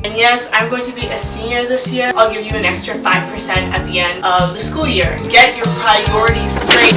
And yes, I'm going to be a senior this year. I'll give you an extra 5% at the end of the school year. Get your priorities straight.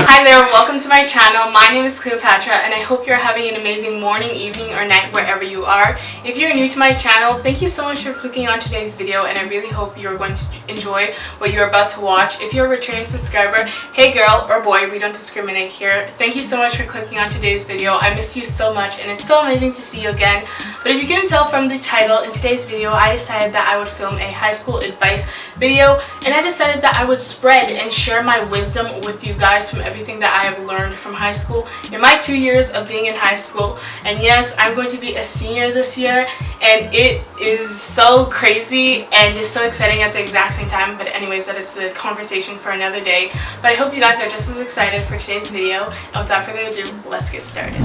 Hi there, welcome to my channel. My name is Cleopatra and I hope you're having an amazing morning, evening, or night wherever you are. If you're new to my channel, thank you so much for clicking on today's video and I really hope you're going to enjoy what you're about to watch. If you're a returning subscriber, hey girl or boy, we don't discriminate here. Thank you so much for clicking on today's video. I miss you so much and it's so amazing to see you again. But if you couldn't tell from the title, in today's video I decided that I would film a high school advice video and I decided that I would spread and share my wisdom with you guys from everything that I have learned from high school in my 2 years of being in high school. And yes, I'm going to be a senior this year and it is so crazy and just so exciting at the exact same time. But anyways, that is a conversation for another day. But I hope you guys are just as excited for today's video, and without further ado, let's get started.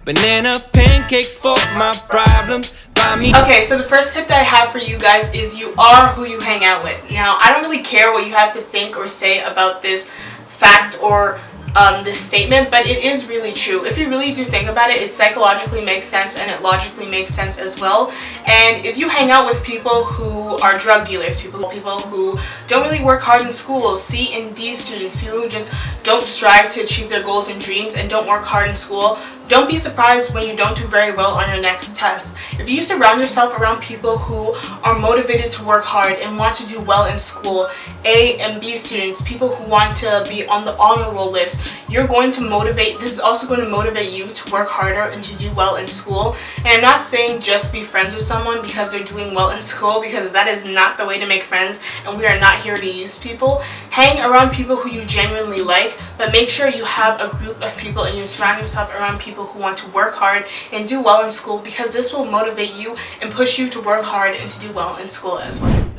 Banana pancakes for my problems. Okay, so the first tip that I have for you guys is you are who you hang out with. Now, I don't really care what you have to think or say about this fact or this statement, but it is really true. If you really do think about it, it psychologically makes sense and it logically makes sense as well. And if you hang out with people who are drug dealers, people who don't really work hard in school, C and D students, people who just don't strive to achieve their goals and dreams and don't work hard in school, don't be surprised when you don't do very well on your next test. If you surround yourself around people who are motivated to work hard and want to do well in school, A and B students, people who want to be on the honor roll list, you're going to motivate, this is also going to motivate you to work harder and to do well in school. And I'm not saying just be friends with someone because they're doing well in school, because that is not the way to make friends and we are not here to use people. Hang around people who you genuinely like, but make sure you have a group of people and you surround yourself around people who want to work hard and do well in school, because this will motivate you and push you to work hard and to do well in school as well.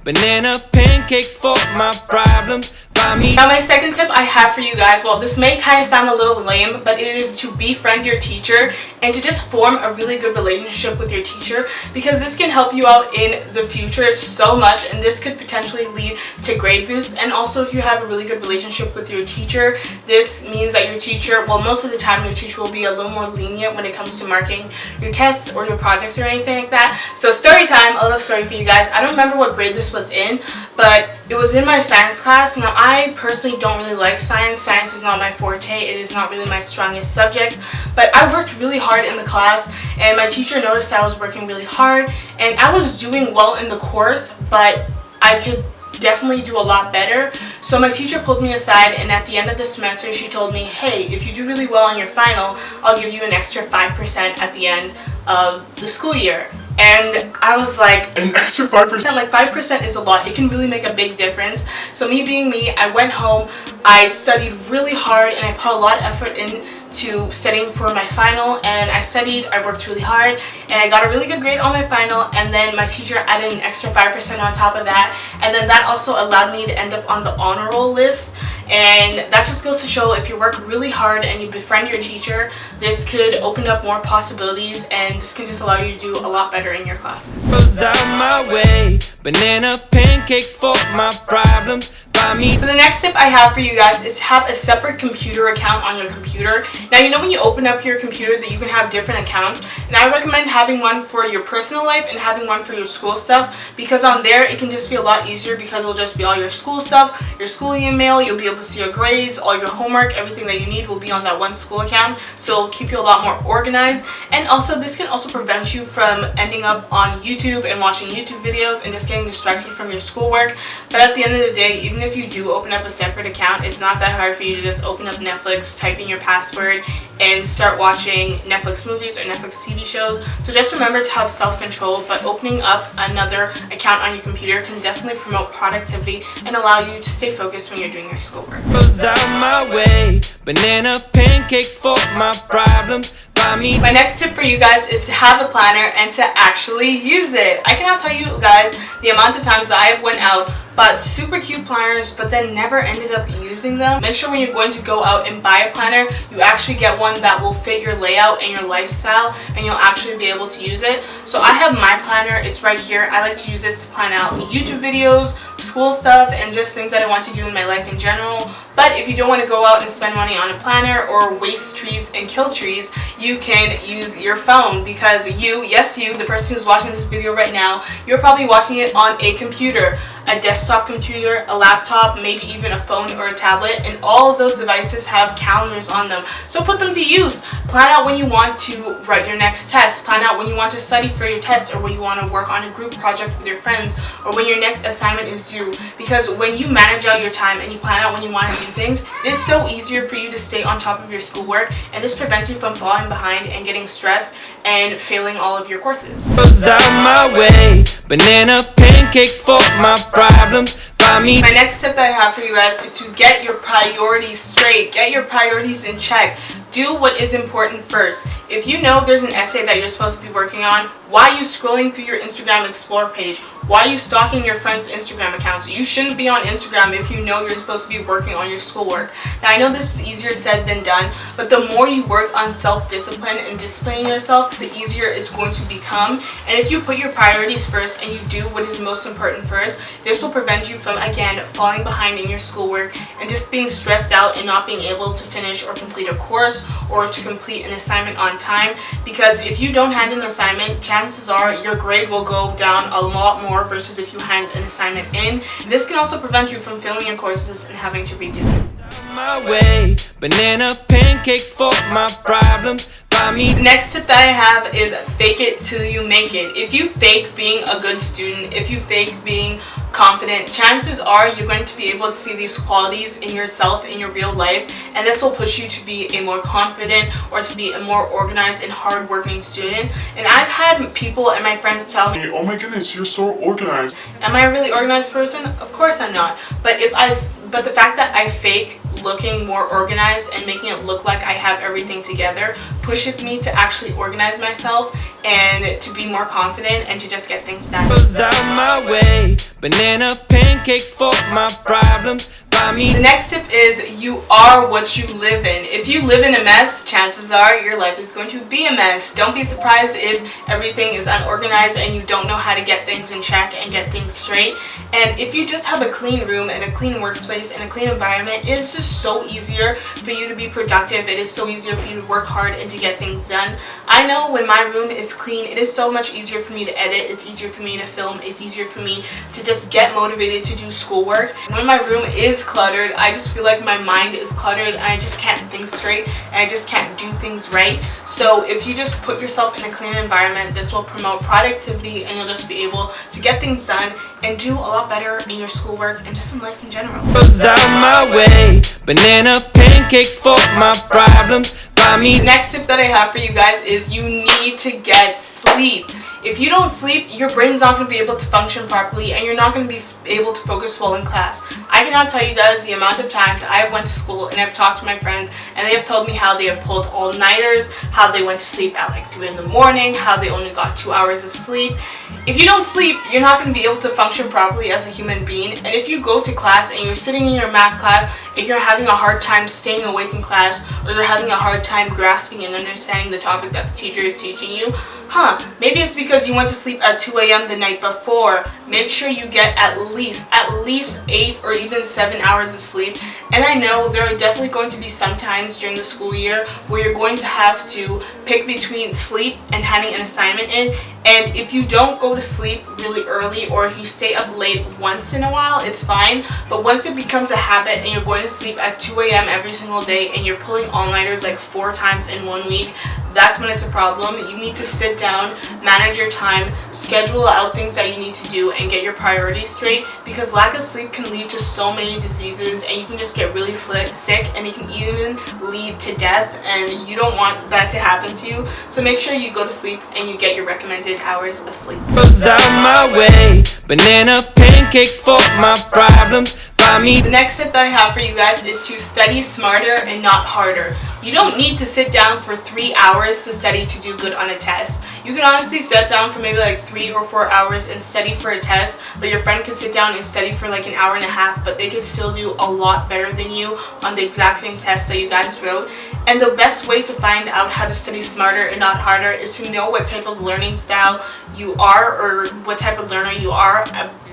Banana pancakes for my problems. Now my second tip I have for you guys, well, this may kind of sound a little lame, but it is to befriend your teacher and to just form a really good relationship with your teacher, because this can help you out in the future so much and this could potentially lead to grade boosts. And also, if you have a really good relationship with your teacher, this means that your teacher, well, most of the time your teacher will be a little more lenient when it comes to marking your tests or your projects or anything like that. So story time, a little story for you guys. I don't remember what grade this was in, but it was in my science class. Now, I personally don't really like science. Science is not my forte. It is not really my strongest subject. But I worked really hard in the class and my teacher noticed that I was working really hard and I was doing well in the course, but I could definitely do a lot better. So my teacher pulled me aside and at the end of the semester she told me, hey, if you do really well on your final, I'll give you an extra 5% at the end of the school year. And I was like, an extra 5%? Like 5% is a lot. It can really make a big difference. So me being me, I went home, I studied really hard and I put a lot of effort into studying for my final, and I studied, I worked really hard, and I got a really good grade on my final, and then my teacher added an extra 5% on top of that, and then that also allowed me to end up on the honor roll list. And that just goes to show, if you work really hard and you befriend your teacher, this could open up more possibilities and this can just allow you to do a lot better in your classes. Banana pancakes for my problems. So the next tip I have for you guys is to have a separate computer account on your computer. Now, you know when you open up your computer that you can have different accounts, and I recommend having one for your personal life and having one for your school stuff, because on there it can just be a lot easier, because it'll just be all your school stuff, your school email, you'll be able to see your grades, all your homework, everything that you need will be on that one school account, so it'll keep you a lot more organized. And also, this can also prevent you from ending up on YouTube and watching YouTube videos and just getting distracted from your schoolwork. But at the end of the day, even if you do open up a separate account, it's not that hard for you to just open up Netflix, type in your password, and start watching Netflix movies or Netflix TV shows. So just remember to have self-control, but opening up another account on your computer can definitely promote productivity and allow you to stay focused when you're doing your schoolwork. Banana pancakes for my problems. My next tip for you guys is to have a planner and to actually use it. I cannot tell you guys the amount of times I have went out bought super cute planners but then never ended up using them. Make sure when you're going to go out and buy a planner, you actually get one that will fit your layout and your lifestyle, and you'll actually be able to use it. So I have my planner, it's right here. I like to use this to plan out YouTube videos, school stuff, and just things that I want to do in my life in general. But if you don't want to go out and spend money on a planner or waste trees and kill trees, you can use your phone, because you, yes you, the person who's watching this video right now, you're probably watching it on a computer, a desktop computer, a laptop, maybe even a phone or a tablet, and all of those devices have calendars on them. So put them to use. Plan out when you want to write your next test, plan out when you want to study for your test, or when you want to work on a group project with your friends, or when your next assignment is due. Because when you manage out your time and you plan out when you want to do things, it's so easier for you to stay on top of your schoolwork, and this prevents you from falling behind and getting stressed and failing all of your courses. Out my way, banana pancakes for my problems. My next tip that I have for you guys is to get your priorities straight. Get your priorities in check. Do what is important first. If you know there's an essay that you're supposed to be working on, why are you scrolling through your Instagram Explore page? Why are you stalking your friends' Instagram accounts? You shouldn't be on Instagram if you know you're supposed to be working on your schoolwork. Now, I know this is easier said than done, but the more you work on self-discipline and disciplining yourself, the easier it's going to become. And if you put your priorities first and you do what is most important first, this will prevent you from, again, falling behind in your schoolwork and just being stressed out and not being able to finish or complete a course or to complete an assignment on time. Because if you don't hand an assignment, chances are your grade will go down a lot more versus if you hand an assignment in. This can also prevent you from failing your courses and having to redo them. My way, banana pancakes for my problems. The next tip that I have is fake it till you make it. If you fake being a good student, if you fake being confident, chances are you're going to be able to see these qualities in yourself in your real life, and this will push you to be a more confident or to be a more organized and hardworking student. And I've had people and my friends tell me, "Oh my goodness, you're so organized." Am I a really organized person? Of course I'm not. But the fact that I fake looking more organized and making it look like I have everything together pushes me to actually organize myself and to be more confident and to just get things done. Out my way, banana pancakes for my problems. The next tip is you are what you live in. If you live in a mess, chances are your life is going to be a mess. Don't be surprised if everything is unorganized and you don't know how to get things in check and get things straight. And if you just have a clean room and a clean workspace and a clean environment, it is just so easier for you to be productive. It is so easier for you to work hard and to get things done. I know when my room is clean, it is so much easier for me to edit. It's easier for me to film. It's easier for me to just get motivated to do schoolwork. When my room is cluttered, I just feel like my mind is cluttered and I just can't think straight and I just can't do things right. So if you just put yourself in a clean environment, this will promote productivity and you'll just be able to get things done and do a lot better in your schoolwork and just in life in general. Out my way, banana pancakes for my problems. The next tip that I have for you guys is you need to get sleep. If you don't sleep, your brain's not going to be able to function properly and you're not going to be able to focus well in class. I cannot tell you guys the amount of times I have went to school and I've talked to my friends and they have told me how they have pulled all-nighters, how they went to sleep at like 3 in the morning, how they only got 2 hours of sleep. If you don't sleep, you're not going to be able to function properly as a human being. And if you go to class and you're sitting in your math class and you're having a hard time staying awake in class, or you're having a hard time grasping and understanding the topic that the teacher is teaching you, maybe it's because you went to sleep at 2 a.m. the night before. Make sure you get at least 8 or even 7 hours of sleep. And I know there are definitely going to be some times during the school year where you're going to have to pick between sleep and handing an assignment in. And if you don't go to sleep really early, or if you stay up late once in a while, it's fine. But once it becomes a habit and you're going to sleep at 2 a.m. every single day and you're pulling all-nighters like 4 times in 1 week, that's when it's a problem. You need to sit down, manage your time, schedule out things that you need to do, and get your priorities straight, because lack of sleep can lead to so many diseases and you can just get really sick, and it can even lead to death, and you don't want that to happen to you. So make sure you go to sleep and you get your recommended hours of sleep. Out my way, banana pancakes for my problems. by me. The next tip that I have for you guys is to study smarter and not harder. You don't need to sit down for 3 hours to study to do good on a test. You can honestly sit down for maybe like 3 or 4 hours and study for a test, but your friend could sit down and study for like an hour and a half, but they could still do a lot better than you on the exact same test that you guys wrote. And the best way to find out how to study smarter and not harder is to know what type of learning style you are, or what type of learner you are.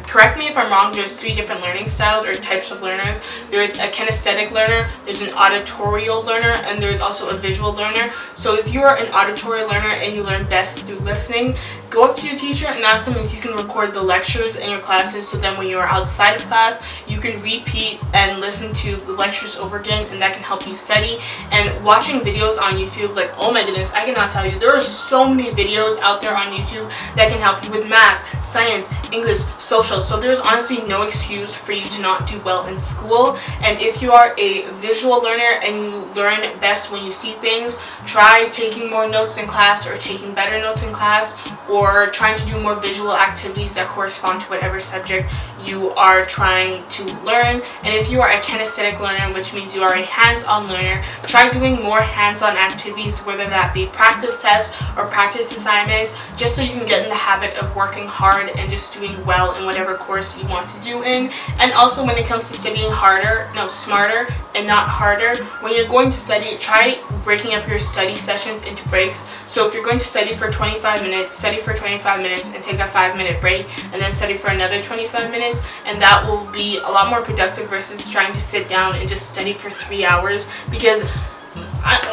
Correct me if I'm wrong, there's 3 different learning styles or types of learners. There's a kinesthetic learner, there's an auditorial learner, and there's also a visual learner. So if you are an auditory learner and you learn best through listening, go up to your teacher and ask them if you can record the lectures in your classes, so then when you're outside of class, you can repeat and listen to the lectures over again, and that can help you study. And watching videos on YouTube, like, oh my goodness, I cannot tell you, there are so many videos out there on YouTube that can help you with math, science, English, social. So there's honestly no excuse for you to not do well in school. And if you are a visual learner and you learn best when you see things, try taking more notes in class, or taking better notes in class, or trying to do more visual activities that correspond to whatever subject you are trying to learn. And if you are a kinesthetic learner, which means you are a hands-on learner, try doing more hands-on activities, whether that be practice tests or practice assignments, just so you can get in the habit of working hard and just doing well in whatever course you want to do in. And also, when it comes to studying smarter and not harder, when you're going to study, try breaking up your study sessions into breaks. So if you're going to study for 25 minutes, study for 25 minutes and take a 5-minute break, and then study for another 25 minutes, and that will be a lot more productive versus trying to sit down and just study for 3 hours. Because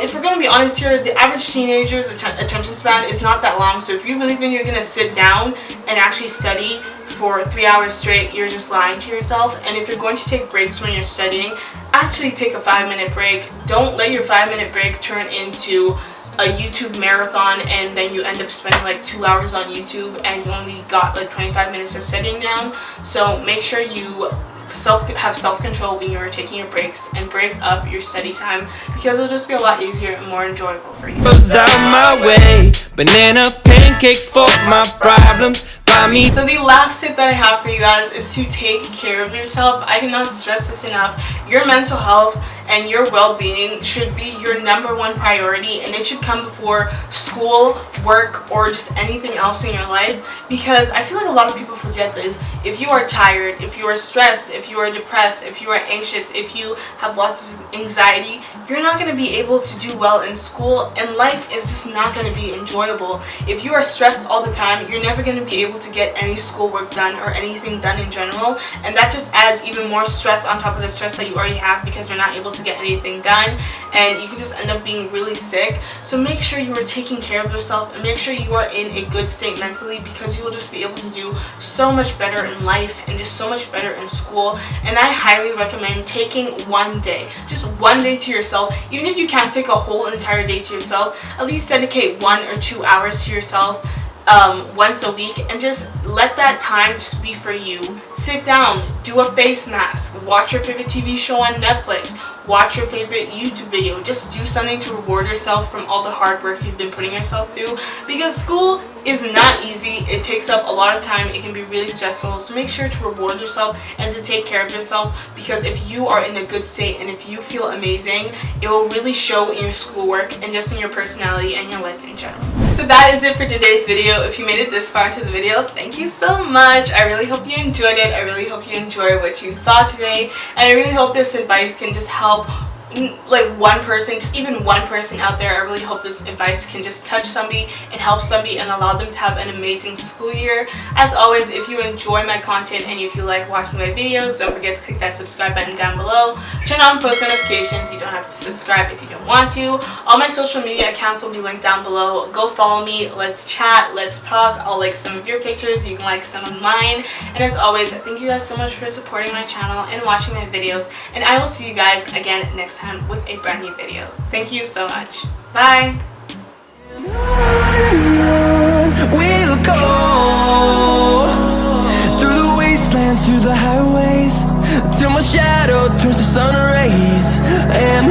if we're going to be honest here, the average teenager's attention span is not that long. So if you really think you're going to sit down and actually study for 3 hours straight, you're just lying to yourself. And if you're going to take breaks when you're studying, actually take a 5-minute break. Don't let your 5-minute break turn into a YouTube marathon, and then you end up spending like 2 hours on YouTube and you only got like 25 minutes of sitting down. So make sure you have self-control when you are taking your breaks, and break up your study time, because it'll just be a lot easier and more enjoyable for you. Out my way, banana pancakes for my problems. So the last tip that I have for you guys is to take care of yourself. I cannot stress this enough. Your mental health and your well-being should be your #1 priority, and it should come before school, work, or just anything else in your life. Because I feel like a lot of people forget this. If you are tired, if you are stressed, if you are depressed, if you are anxious, if you have lots of anxiety, you're not going to be able to do well in school, and life is just not going to be enjoyable. If you are stressed all the time, you're never going to be able to get any schoolwork done or anything done in general, and that just adds even more stress on top of the stress that you already have, because you're not able to get anything done, and you can just end up being really sick. So make sure you are taking care of yourself, and make sure you are in a good state mentally, because you will just be able to do so much better in life and just so much better in school. And I highly recommend taking one day, just one day to yourself. Even if you can't take a whole entire day to yourself, at least dedicate 1 or 2 hours to yourself once a week, and just let that time just be for you. Sit down, do a face mask, watch your favorite TV show on Netflix, watch your favorite YouTube video. Just do something to reward yourself from all the hard work you've been putting yourself through, because school is not easy. It takes up a lot of time. It can be really stressful. So make sure to reward yourself and to take care of yourself, because if you are in a good state and if you feel amazing, it will really show in your schoolwork and just in your personality and your life in general. So that is it for today's video. If you made it this far into the video, thank you so much. I really hope you enjoyed it. I really hope you enjoyed what you saw today, and I really hope this advice can just help like one person, just even one person out there. I really hope this advice can just touch somebody and help somebody and allow them to have an amazing school year. As always, if you enjoy my content and if you like watching my videos, don't forget to click that subscribe button down below. Turn on post notifications. You don't have to subscribe if you don't want to. All my social media accounts will be linked down below. Go follow me. Let's chat. Let's talk. I'll like some of your pictures. You can like some of mine. And as always, thank you guys so much for supporting my channel and watching my videos. And I will see you guys again next time with a brand new video. Thank you so much. Bye. We'll go through the wastelands, through the highways, till my shadow turns to sun rays. And